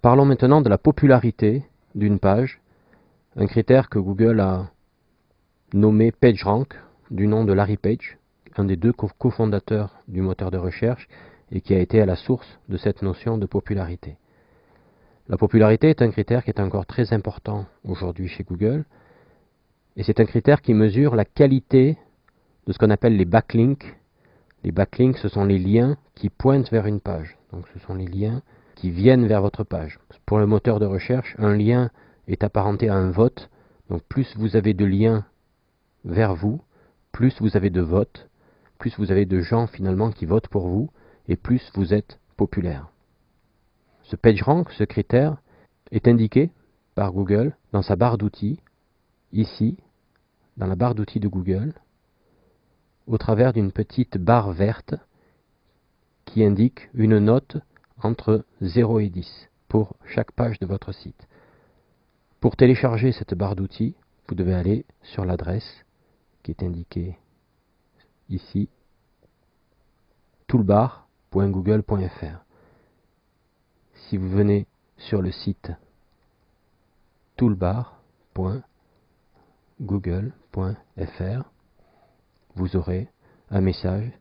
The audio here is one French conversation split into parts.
Parlons maintenant de la popularité d'une page, un critère que Google a nommé PageRank, du nom de Larry Page, un des deux cofondateurs du moteur de recherche et qui a été à la source de cette notion de popularité. La popularité est un critère qui est encore très important aujourd'hui chez Google, et c'est un critère qui mesure la qualité de ce qu'on appelle les backlinks. Les backlinks, ce sont les liens qui pointent vers une page. Donc ce sont les liens qui viennent vers votre page. Pour le moteur de recherche, un lien est apparenté à un vote. Donc plus vous avez de liens vers vous, plus vous avez de votes, plus vous avez de gens finalement qui votent pour vous, et plus vous êtes populaire. Ce PageRank, ce critère, est indiqué par Google dans sa barre d'outils, ici, dans la barre d'outils de Google, au travers d'une petite barre verte qui indique une note entre 0 et 10 pour chaque page de votre site. Pour télécharger cette barre d'outils, vous devez aller sur l'adresse qui est indiquée ici, toolbar.google.fr. Si vous venez sur le site toolbar.google.fr, vous aurez un message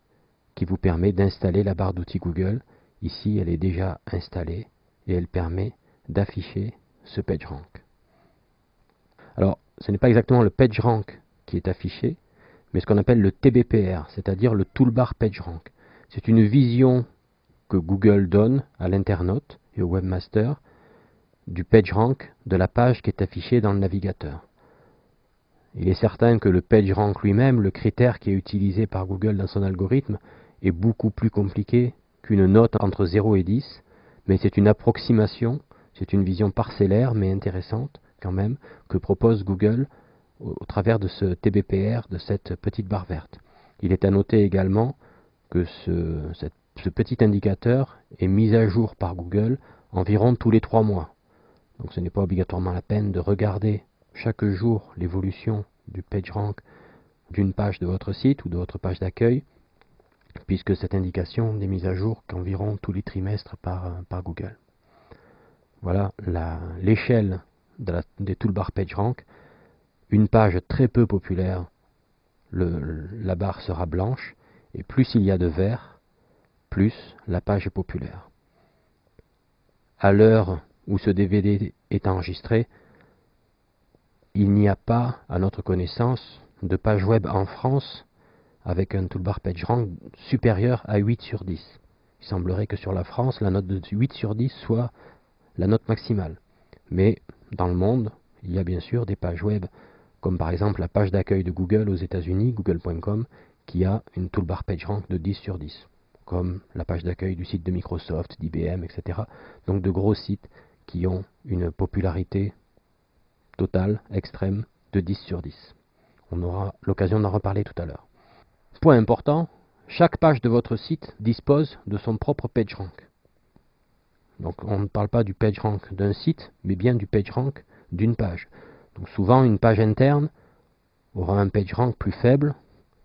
qui vous permet d'installer la barre d'outils Google. Ici, elle est déjà installée et elle permet d'afficher ce PageRank. Alors, ce n'est pas exactement le PageRank qui est affiché, mais ce qu'on appelle le TBPR, c'est-à-dire le Toolbar PageRank. C'est une vision que Google donne à l'internaute et au webmaster du PageRank de la page qui est affichée dans le navigateur. Il est certain que le PageRank lui-même, le critère qui est utilisé par Google dans son algorithme, est beaucoup plus compliqué qu'une note entre 0 et 10, mais c'est une approximation, c'est une vision parcellaire mais intéressante quand même que propose Google au travers de ce TBPR, de cette petite barre verte. Il est à noter également que ce petit indicateur est mis à jour par Google environ tous les 3 mois. Donc ce n'est pas obligatoirement la peine de regarder chaque jour l'évolution du PageRank d'une page de votre site ou de votre page d'accueil, puisque cette indication n'est mise à jour qu'environ tous les trimestres par Google. Voilà l'échelle des toolbars PageRank. Une page très peu populaire, la barre sera blanche, et plus il y a de vert, plus la page est populaire. À l'heure où ce DVD est enregistré, il n'y a pas, à notre connaissance, de page web en France avec un toolbar PageRank supérieur à 8 sur 10. Il semblerait que sur la France, la note de 8 sur 10 soit la note maximale. Mais dans le monde, il y a bien sûr des pages web, comme par exemple la page d'accueil de Google aux États-Unis, google.com, qui a une toolbar PageRank de 10 sur 10, comme la page d'accueil du site de Microsoft, d'IBM, etc. Donc de gros sites qui ont une popularité totale, extrême, de 10 sur 10. On aura l'occasion d'en reparler tout à l'heure. Point important, chaque page de votre site dispose de son propre PageRank. Donc on ne parle pas du PageRank d'un site, mais bien du PageRank d'une page. Donc souvent une page interne aura un PageRank plus faible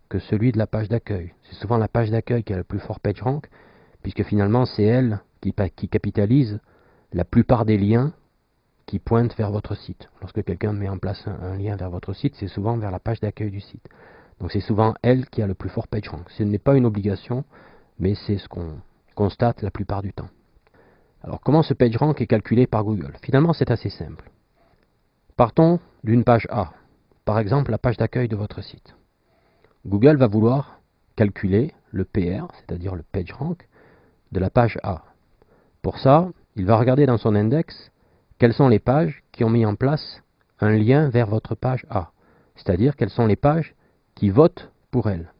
que celui de la page d'accueil. C'est souvent la page d'accueil qui a le plus fort PageRank, puisque finalement c'est elle qui capitalise la plupart des liens qui pointent vers votre site. Lorsque quelqu'un met en place un lien vers votre site, c'est souvent vers la page d'accueil du site. Donc c'est souvent elle qui a le plus fort PageRank. Ce n'est pas une obligation, mais c'est ce qu'on constate la plupart du temps. Alors comment ce PageRank est calculé par Google? Finalement c'est assez simple. Partons d'une page A, par exemple la page d'accueil de votre site. Google va vouloir calculer le PR, c'est-à-dire le PageRank, de la page A. Pour ça, il va regarder dans son index quelles sont les pages qui ont mis en place un lien vers votre page A, c'est-à-dire quelles sont les pages qui votent pour elle.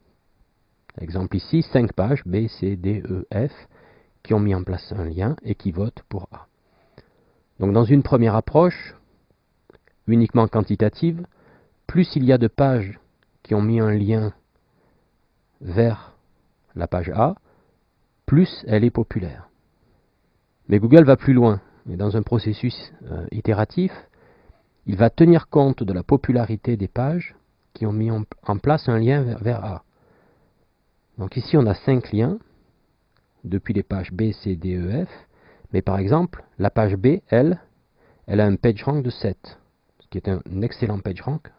Exemple ici, 5 pages B, C, D, E, F qui ont mis en place un lien et qui votent pour A. Donc dans une première approche, uniquement quantitative, plus il y a de pages qui ont mis un lien vers la page A, plus elle est populaire. Mais Google va plus loin, et dans un processus itératif, il va tenir compte de la popularité des pages qui ont mis en place un lien vers A. Donc ici on a 5 liens, depuis les pages B, C, D, E, F, Mais par exemple, la page B, elle a un PageRank de 7, ce qui est un excellent PageRank,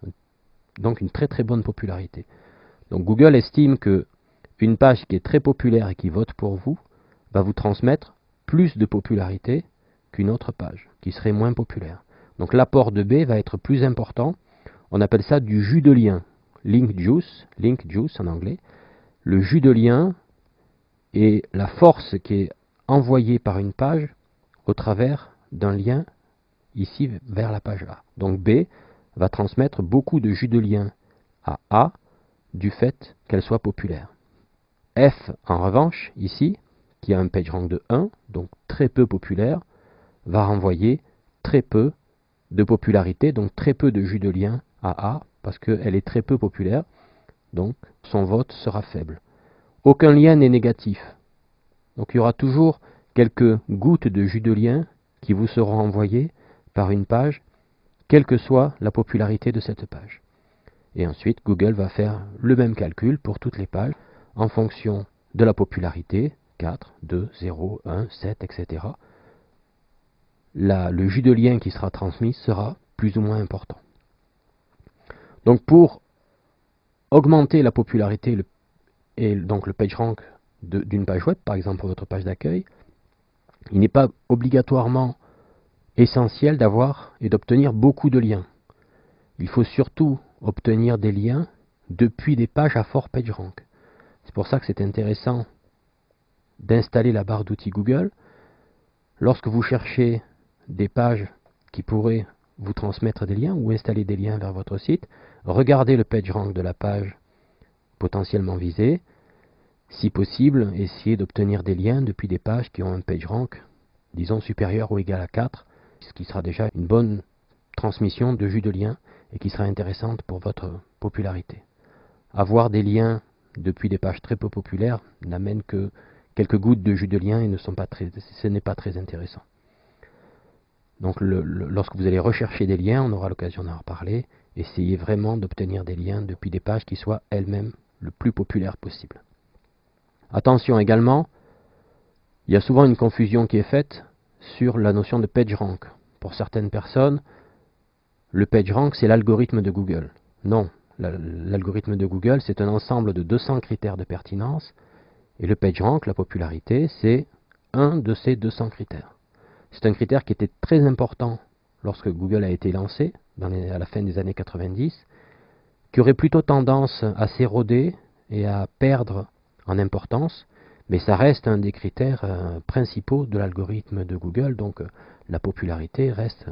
donc une très très bonne popularité. Donc Google estime que une page qui est très populaire et qui vote pour vous va vous transmettre plus de popularité qu'une autre page qui serait moins populaire. Donc l'apport de B va être plus important. On appelle ça du jus de lien, link juice en anglais. Le jus de lien est la force qui est envoyée par une page au travers d'un lien ici vers la page A. Donc B va transmettre beaucoup de jus de lien à A du fait qu'elle soit populaire. F, en revanche, ici, qui a un PageRank de 1, donc très peu populaire, va renvoyer très peu de popularité, donc très peu de jus de lien à A, parce qu'elle est très peu populaire, donc son vote sera faible. Aucun lien n'est négatif, donc il y aura toujours quelques gouttes de jus de lien qui vous seront envoyées par une page, quelle que soit la popularité de cette page. Et ensuite, Google va faire le même calcul pour toutes les pages en fonction de la popularité, 4, 2, 0, 1, 7, etc. Le jus de lien qui sera transmis sera plus ou moins important. Donc pour augmenter la popularité et donc le PageRank d'une page web, par exemple votre page d'accueil, il n'est pas obligatoirement essentiel d'avoir et d'obtenir beaucoup de liens. Il faut surtout obtenir des liens depuis des pages à fort PageRank. C'est pour ça que c'est intéressant d'installer la barre d'outils Google. Lorsque vous cherchez des pages qui pourraient vous transmettre des liens ou installer des liens vers votre site, regardez le PageRank de la page potentiellement visée. Si possible, essayez d'obtenir des liens depuis des pages qui ont un PageRank, disons supérieur ou égal à 4, ce qui sera déjà une bonne transmission de jus de liens et qui sera intéressante pour votre popularité. Avoir des liens depuis des pages très peu populaires n'amène que quelques gouttes de jus de lien et ce n'est pas très intéressant. Donc lorsque vous allez rechercher des liens, on aura l'occasion d'en reparler, essayez vraiment d'obtenir des liens depuis des pages qui soient elles-mêmes le plus populaires possible. Attention également, il y a souvent une confusion qui est faite sur la notion de PageRank. Pour certaines personnes, le PageRank c'est l'algorithme de Google. Non, l'algorithme de Google c'est un ensemble de 200 critères de pertinence et le PageRank, la popularité, c'est un de ces 200 critères. C'est un critère qui était très important lorsque Google a été lancé à la fin des années 90, qui aurait plutôt tendance à s'éroder et à perdre en importance, mais ça reste un des critères principaux de l'algorithme de Google, donc la popularité reste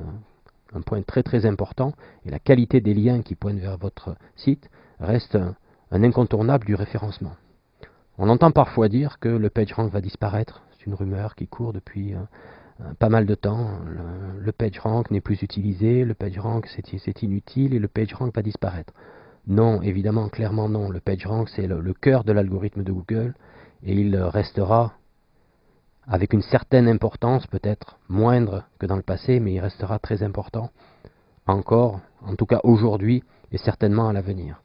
un point très très important et la qualité des liens qui pointent vers votre site reste un incontournable du référencement. On entend parfois dire que le PageRank va disparaître, c'est une rumeur qui court depuis pas mal de temps. Le PageRank n'est plus utilisé, le PageRank c'est inutile et le PageRank va disparaître. Non, évidemment, clairement non. Le PageRank c'est le cœur de l'algorithme de Google et il restera avec une certaine importance, peut-être moindre que dans le passé, mais il restera très important encore, en tout cas aujourd'hui et certainement à l'avenir.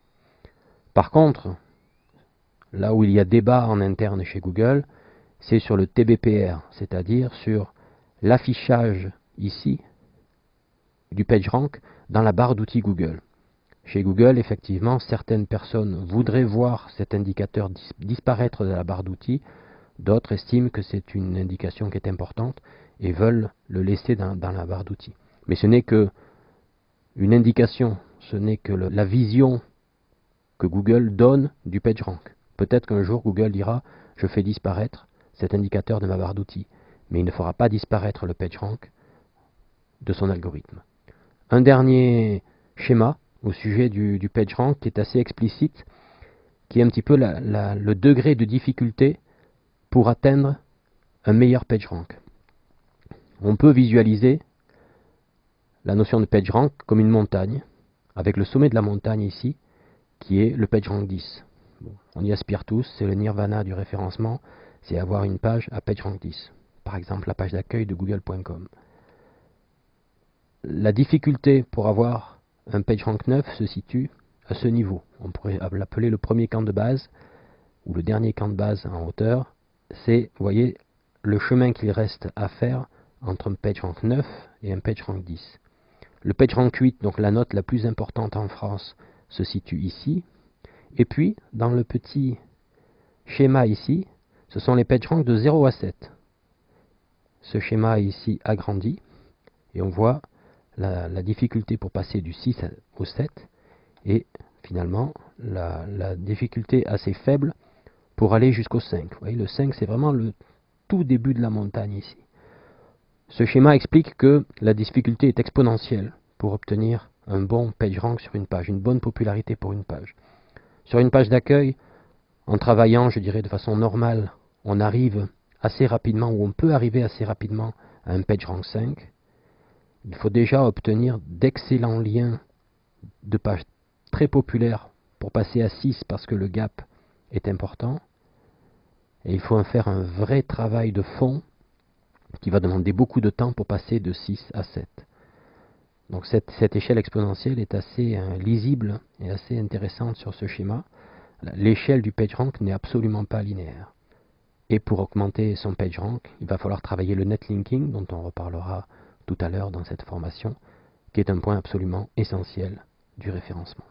Par contre, là où il y a débat en interne chez Google, c'est sur le TBPR, c'est-à-dire sur l'affichage ici du PageRank dans la barre d'outils Google. Chez Google, effectivement, certaines personnes voudraient voir cet indicateur disparaître de la barre d'outils, d'autres estiment que c'est une indication qui est importante et veulent le laisser dans la barre d'outils. Mais ce n'est que une indication, ce n'est que la vision que Google donne du PageRank. Peut-être qu'un jour Google dira « je fais disparaître cet indicateur de ma barre d'outils », mais il ne fera pas disparaître le PageRank de son algorithme. Un dernier schéma au sujet du PageRank qui est assez explicite, qui est un petit peu le degré de difficulté pour atteindre un meilleur PageRank. On peut visualiser la notion de PageRank comme une montagne, avec le sommet de la montagne ici, qui est le PageRank 10. Bon, on y aspire tous, c'est le nirvana du référencement, c'est avoir une page à PageRank 10. Par exemple, la page d'accueil de google.com. La difficulté pour avoir un PageRank 9 se situe à ce niveau. On pourrait l'appeler le premier camp de base, ou le dernier camp de base en hauteur. C'est, vous voyez, le chemin qu'il reste à faire entre un PageRank 9 et un PageRank 10. Le PageRank 8, donc la note la plus importante en France, se situe ici. Et puis, dans le petit schéma ici, ce sont les PageRank de 0 à 7. Ce schéma est ici agrandi, et on voit la difficulté pour passer du 6 au 7, et finalement la difficulté assez faible pour aller jusqu'au 5. Vous voyez, le 5, c'est vraiment le tout début de la montagne ici. Ce schéma explique que la difficulté est exponentielle pour obtenir un bon PageRank sur une page, une bonne popularité pour une page. Sur une page d'accueil, en travaillant, je dirais, de façon normale, on arrive assez rapidement, ou on peut arriver assez rapidement à un PageRank 5. Il faut déjà obtenir d'excellents liens de pages très populaires pour passer à 6 parce que le gap est important. Et il faut en faire un vrai travail de fond qui va demander beaucoup de temps pour passer de 6 à 7. Donc cette échelle exponentielle est assez lisible et assez intéressante sur ce schéma. L'échelle du PageRank n'est absolument pas linéaire. Et pour augmenter son PageRank, il va falloir travailler le netlinking, dont on reparlera tout à l'heure dans cette formation, qui est un point absolument essentiel du référencement.